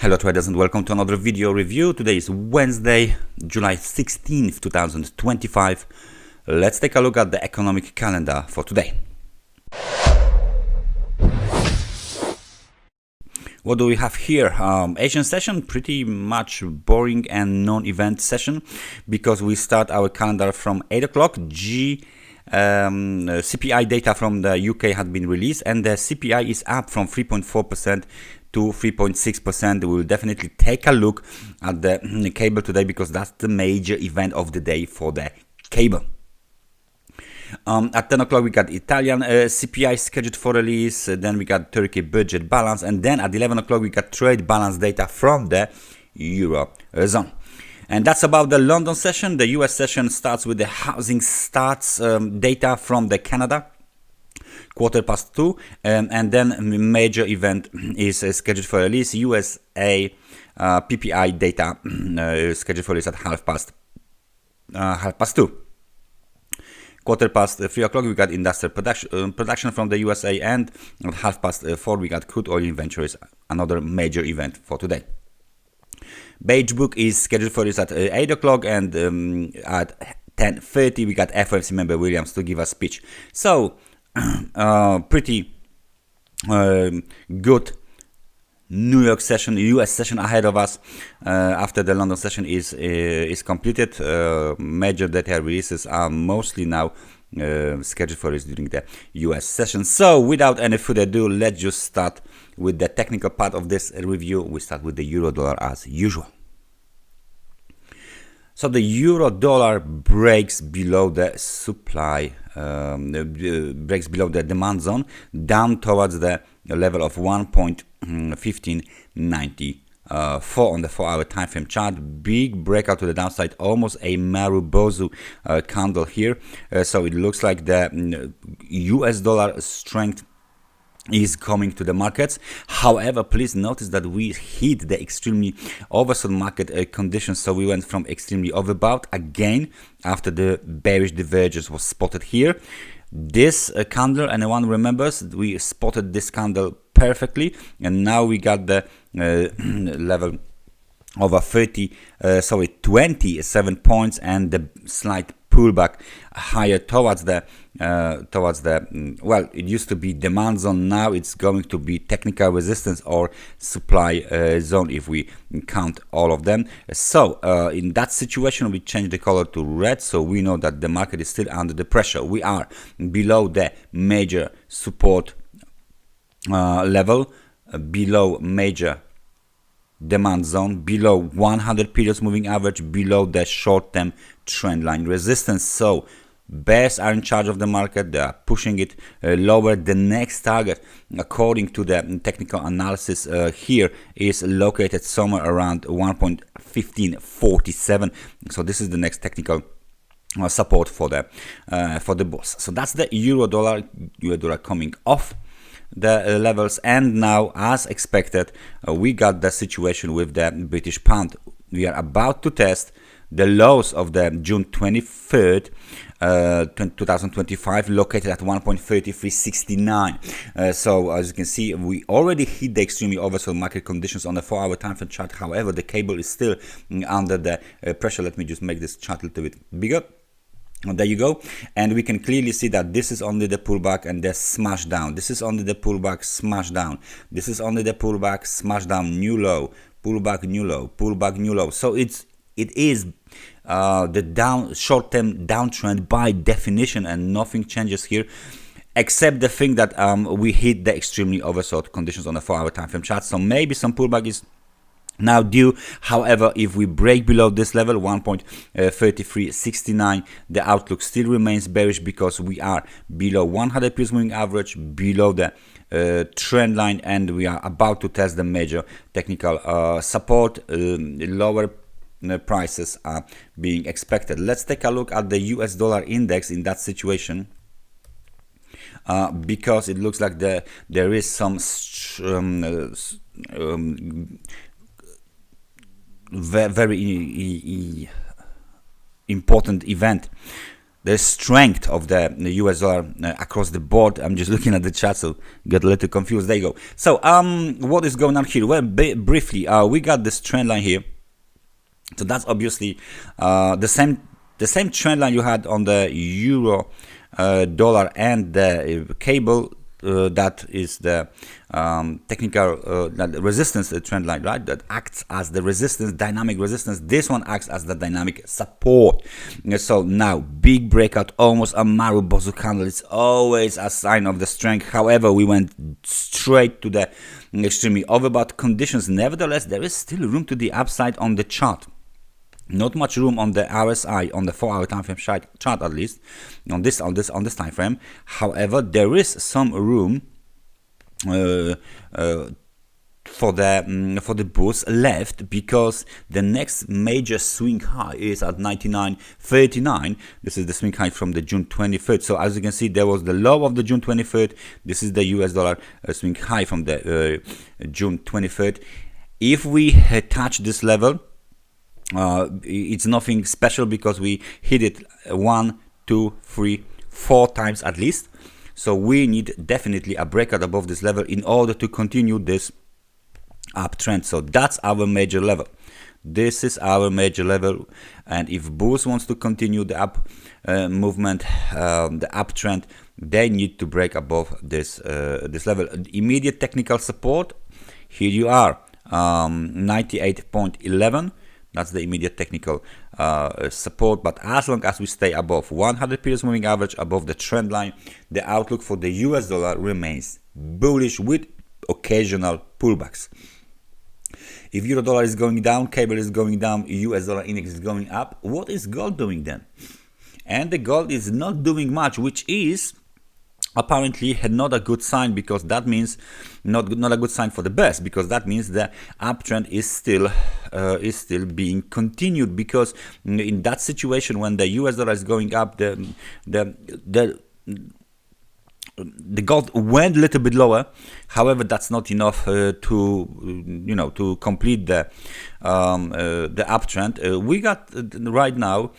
Hello traders and welcome to another video review. Today is Wednesday, July 16th, 2025. Let's take a look at the economic calendar for today. What do we have here? Asian session, pretty much boring and non-event session because we start our calendar from 8 o'clock. CPI data from the UK had been released and the CPI is up from 3.4% to 3.6%. We will definitely take a look at the cable today because that's the major event of the day for the cable. At 10 o'clock we got Italian CPI scheduled for release, then we got Turkey budget balance, and then at 11 o'clock we got trade balance data from the Eurozone. And that's about the London session. The US session starts with the housing starts data from the Canada, 2:15, and then major event is scheduled for release. USA PPI data scheduled for release at half past 2. 3:15 o'clock we got industrial production from the USA, and at 4:30 we got crude oil inventories, another major event for today. Beige book is scheduled for this at 8 o'clock, and at 10:30 we got FOMC member Williams to give a speech. So pretty good New York session, US session ahead of us after the London session is completed. Major data releases are mostly now scheduled for us during the US session. So without any further ado, let's just start with the technical part of this review. We start with the euro dollar as usual. So the euro dollar breaks below the supply, breaks below the demand zone, down towards the level of 1.1594 on the 4-hour time frame chart. Big breakout to the downside, almost a Marubozu candle here. So it looks like the US dollar strength is coming to the markets. However, please notice that we hit the extremely oversold market conditions. So we went from extremely overbought again after the bearish divergence was spotted here. This candle, and anyone remembers, we spotted this candle perfectly, and now we got the level over 27 points and the slight pullback higher towards the well, it used to be demand zone, now it's going to be technical resistance or supply zone if we count all of them. So in that situation we change the color to red, so we know that the market is still under the pressure. We are below the major support level, below major demand zone, below 100 periods moving average, below the short-term trend line resistance. So bears are in charge of the market, they are pushing it lower. The next target, according to the technical analysis here, is located somewhere around 1.1547. so this is the next technical support for the bulls. So that's the euro dollar coming off the levels, and now, as expected, we got the situation with the British pound. We are about to test the lows of the June 23rd 2025, located at 1.3369. So as you can see, we already hit the extremely oversold market conditions on the 4-hour time frame chart. However, the cable is still under the pressure. Let me just make this chart a little bit bigger. There you go, and we can clearly see that this is only the pullback and the smash down. This is only the pullback, smash down. This is only the pullback, smash down, new low, pullback, new low, pullback, new low. So it is the short-term downtrend by definition, and nothing changes here except the thing that we hit the extremely oversold conditions on the 4-hour time frame chart. So maybe some pullback is now due. However, if we break below this level 1.3369, the outlook still remains bearish because we are below 100 periods moving average, below the trend line, and we are about to test the major technical support. Lower prices are being expected. Let's take a look at the US dollar index in that situation, because it looks like there is some very important event the strength of the US dollar across the board. I'm just looking at the chart, so get a little confused. There you go. So what is going on here? Well, briefly, we got this trend line here. So that's obviously the same trend line you had on the euro dollar and the cable. That is the technical resistance trend line, right? That acts as the resistance, dynamic resistance. This one acts as the dynamic support. So now, big breakout, almost a Marubozu candle. It's always a sign of the strength. However, we went straight to the extremely overbought conditions. Nevertheless, there is still room to the upside on the chart. Not much room on the RSI, on the 4-hour time frame chart, at least on this time frame. However, there is some room for the bulls left, because the next major swing high is at 99.39. This is the swing high from the June 23rd. So as you can see, there was the low of the June 23rd. This is the US dollar swing high from the June 23rd. If we touch this level, it's nothing special, because we hit it 1, 2, 3, 4 times at least. So we need definitely a breakout above this level in order to continue this uptrend. So that's our major level. This is our major level, and if bulls wants to continue the up movement, the uptrend, they need to break above this this level. Immediate technical support, here you are, 98.11. That's the immediate technical support. But as long as we stay above 100 periods moving average, above the trend line, the outlook for the US dollar remains bullish with occasional pullbacks. If euro dollar is going down, cable is going down, US dollar index is going up, what is gold doing then? And the gold is not doing much, which is apparently not a good sign, because that means not a good sign for the best, because that means the uptrend is still being continued. Because in that situation, when the US dollar is going up, the gold went a little bit lower. However, that's not enough to complete the uptrend. We got right now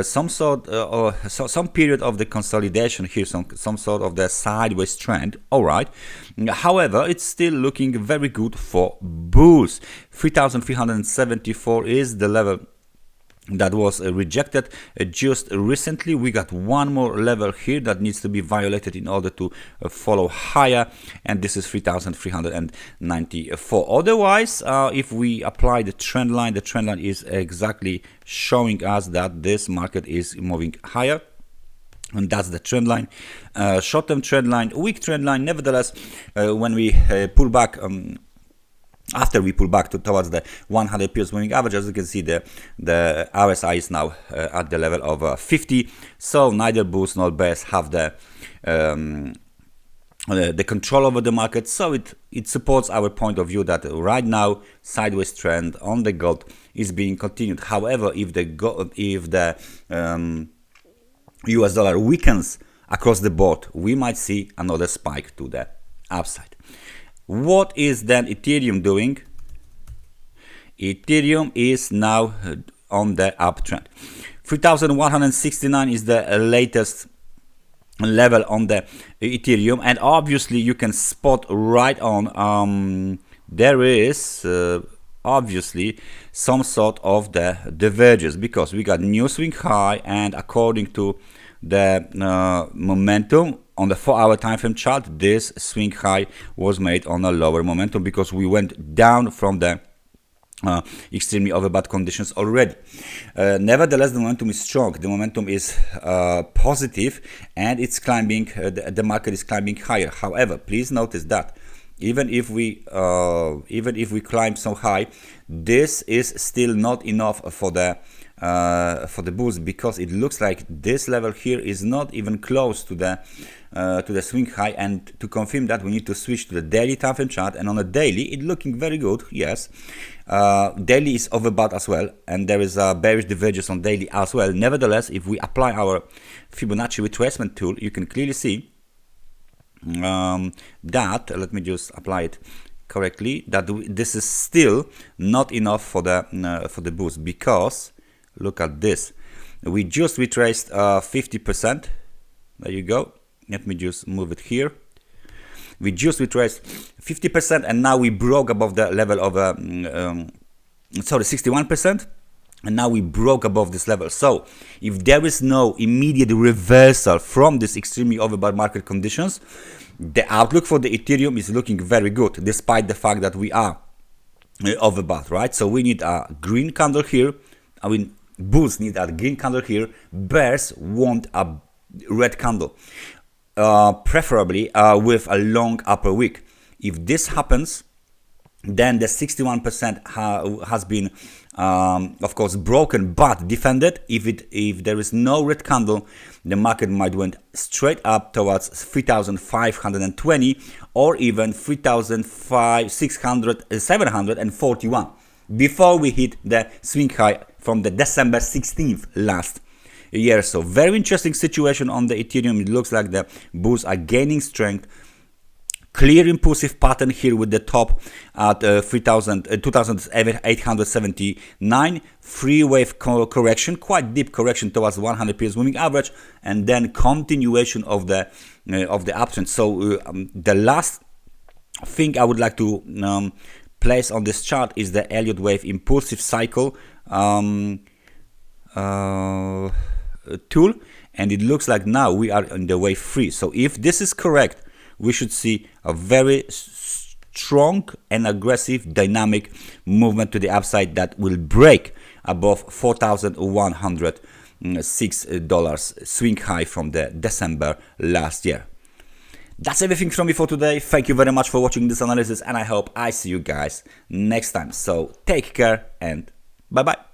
some sort or some period of the consolidation here, some sort of the sideways trend. All right. However, it's still looking very good for bulls. 3,374 is the level that was rejected just recently. We got one more level here that needs to be violated in order to follow higher, and this is 3,394. Otherwise, if we apply the trend line is exactly showing us that this market is moving higher. And that's the trend line, short-term trend line, weak trend line. Nevertheless, when we pull back, after we pull back towards the 100 periods moving average, as you can see, the RSI is now at the level of 50. So neither bulls nor bears have the control over the market. So it supports our point of view that right now sideways trend on the gold is being continued. However, if the US dollar weakens across the board, we might see another spike to the upside. What is then Ethereum doing? Ethereum is now on the uptrend. 3,169 is the latest level on the Ethereum, and obviously you can spot right on there is obviously some sort of the divergence, because we got new swing high, and according to the momentum on the 4-hour time frame chart, this swing high was made on a lower momentum, because we went down from the extremely overbought conditions already. Nevertheless, the momentum is strong. The momentum is positive, and it's climbing. The market is climbing higher. However, please notice that even if we climb so high, this is still not enough for the bulls, because it looks like this level here is not even close to the swing high. And to confirm that, we need to switch to the daily time frame chart, and on a daily it's looking very good. Yes, daily is overbought as well, and there is a bearish divergence on daily as well. Nevertheless, if we apply our Fibonacci retracement tool, you can clearly see that, let me just apply it correctly, that this is still not enough for the bulls, because look at this. We just retraced 50%. There you go. Let me just move it here. We just retraced 50%, and now we broke above the level of 61%, and now we broke above this level. So if there is no immediate reversal from this extremely overbought market conditions, the outlook for the Ethereum is looking very good, despite the fact that we are overbought, right? So we need a green candle here. I mean, bulls need a green candle here. Bears want a red candle. Preferably with a long upper wick. If this happens, then the 61% has been, of course, broken but defended. If there is no red candle, the market might went straight up towards 3,520 or even 3,741 before we hit the swing high from the December 16th last year. So very interesting situation on the Ethereum. It looks like the bulls are gaining strength. Clear impulsive pattern here with the top at 2,879. Free wave correction, quite deep correction towards 100 periods moving average, and then continuation of the uptrend. So the last thing I would like to place on this chart is the Elliott wave impulsive cycle tool, and it looks like now we are in the wave 3. So if this is correct, we should see a very strong and aggressive dynamic movement to the upside that will break above $4,106 swing high from the December last year. That's everything from me for today. Thank you very much for watching this analysis, and I hope I see you guys next time. So take care and bye bye.